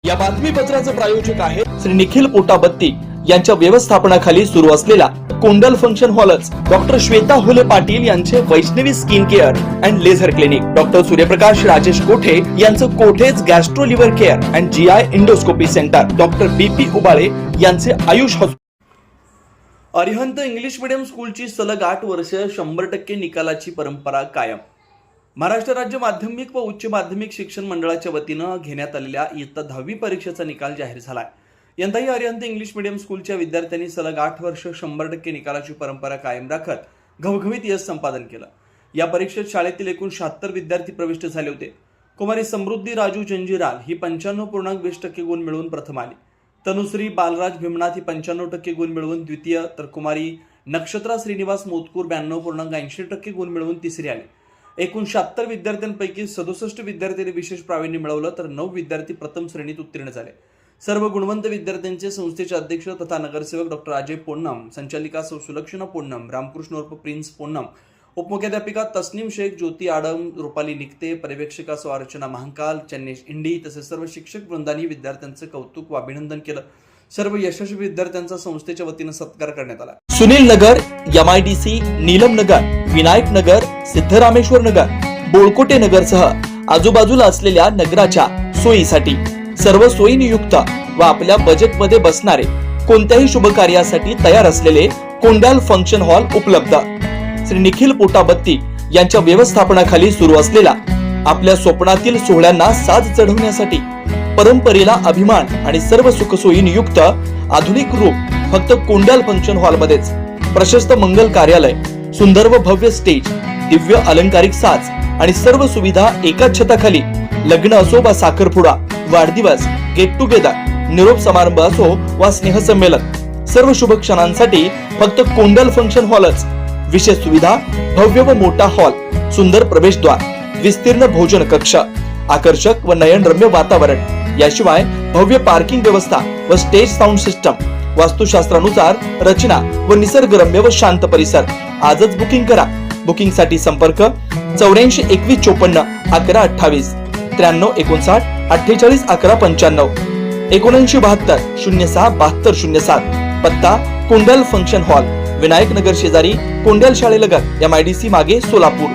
या बातमीपत्राचे प्रायोजक आहे श्री निखिल पोटाबत्ती यांच्या व्यवस्थापनाखाली सुरू असलेला कोंडल फंक्शन हॉलच डॉक्टर श्वेता हुले पाटील यांचे Vaishnavi skin care and laser clinic, doctor Suryaprakash Rajesh Kothe यांचं Kothe's gastro liver care and GI endoscopy centre, doctor BP Ubale यांचे Ayush hospital. Arihant English medium स्कूलची सलग 8 वर्ष 100% निकालाची परंपरा कायम। महाराष्ट्र राज्य माध्यमिक व उच्च माध्यमिक शिक्षण मंडळाच्या वतीनं घेण्यात आलेल्या इयत्ता 10वी परीक्षेचा निकाल जाहीर झालाय। यंदाही अरिहंत इंग्लिश मीडियम स्कूलच्या विद्यार्थ्यांनी सलग 8 वर्ष 100% निकालाची परंपरा कायम राखत घवघवीत यश संपादन केलं। या परीक्षेत शाळेतील एकूण 76 विद्यार्थी प्रविष्ट झाले होते। कुमारी समृद्धी राजू जंजीराल ही 95.20% गुण मिळवून प्रथम आली। तनुश्री बालराज भीमनाथ ही 95% गुण मिळवून द्वितीय, तर कुमारी नक्षत्रा श्रीनिवास मोतकूर 92.80% गुण मिळवून तिसरी आली। एकूण 76 विद्यार्थ्यांपैकी 67 विद्यार्थ्यांनी विशेष प्रावीण्य मिळवलं, तर 9 विद्यार्थी प्रथम श्रेणीत उत्तीर्ण झाले। सर्व गुणवंत विद्यार्थ्यांचे संस्थेचे अध्यक्ष तथा नगरसेवक डॉक्टर अजय पोन्नम, संचालिका सौ सुलक्षणा पोन्नम, रामकृष्ण उर्फ प्रिन्स पोन्नम, उपमुख्याध्यापिका तस्नीम शेख, ज्योती आडम, रुपाली निकते, पर्यवेक्षिका सौ अर्चना महांकाल, चन्नेश इंडी तसेच सर्व शिक्षक वृंदांनी विद्यार्थ्यांचं कौतुक व अभिनंदन केलं। सर्व यशस्वी विद्यार्थ्यांचा संस्थेच्या वतीनं सत्कार करण्यात आला। सुनील नगर, MIDC, नीलम नगर, विनायक नगर, सिद्धरामेश्वर नगर, बोळकोटे नगरसह आजूबाजूला असलेल्या नगराच्या सोयीसाठी सर्व सोयीनियुक्त व आपल्या बजेटमध्ये बसणारे कोणत्याही शुभ कार्यासाठी तयार असलेले कोंडाल फंक्शन हॉल उपलब्ध। श्री निखिल पोटाबत्ती यांच्या व्यवस्थापनाखाली सुरू असलेला आपल्या स्वप्नातील सोहळ्यांना साज चढवण्यासाठी परंपरेला अभिमान आणि सर्व सुखसोयी नियुक्त आधुनिक रूप फक्त कोंडाल फंक्शन हॉल मध्येच। प्रशस्त मंगल कार्यालय, सुंदर व भव्य स्टेज, दिव्य अलंकारिक साज आणि सर्व सुविधा एकाच छताखाली। लग्न असो वा साखरपुडा, वाढदिवस, गेट टुगेदर, निरोप समारंभ असो वा स्नेहसंमेलन, सर्व शुभ क्षणांसाठी फक्त कोंडाल फंक्शन हॉलच। विशेष सुविधा, भव्य व मोठा हॉल, सुंदर प्रवेशद्वार, विस्तीर्ण भोजन कक्ष, आकर्षक व नयनरम्य वातावरण, याशिवाय भव्य पार्किंग व्यवस्था व स्टेज साऊंड सिस्टम, वास्तुशास्त्रानुसार रचना व निसर्गरम्य व शांत परिसर। आजच बुकिंग करा। बुकिंग साठी संपर्क 84 21 54 11 28 93 59 48 11 95 79 72 06 72 07। पत्ता कोंडाल फंक्शन हॉल, विनायक नगर शेजारी, कोंडाल शाळेलगत, MIDC मागे, सोलापूर।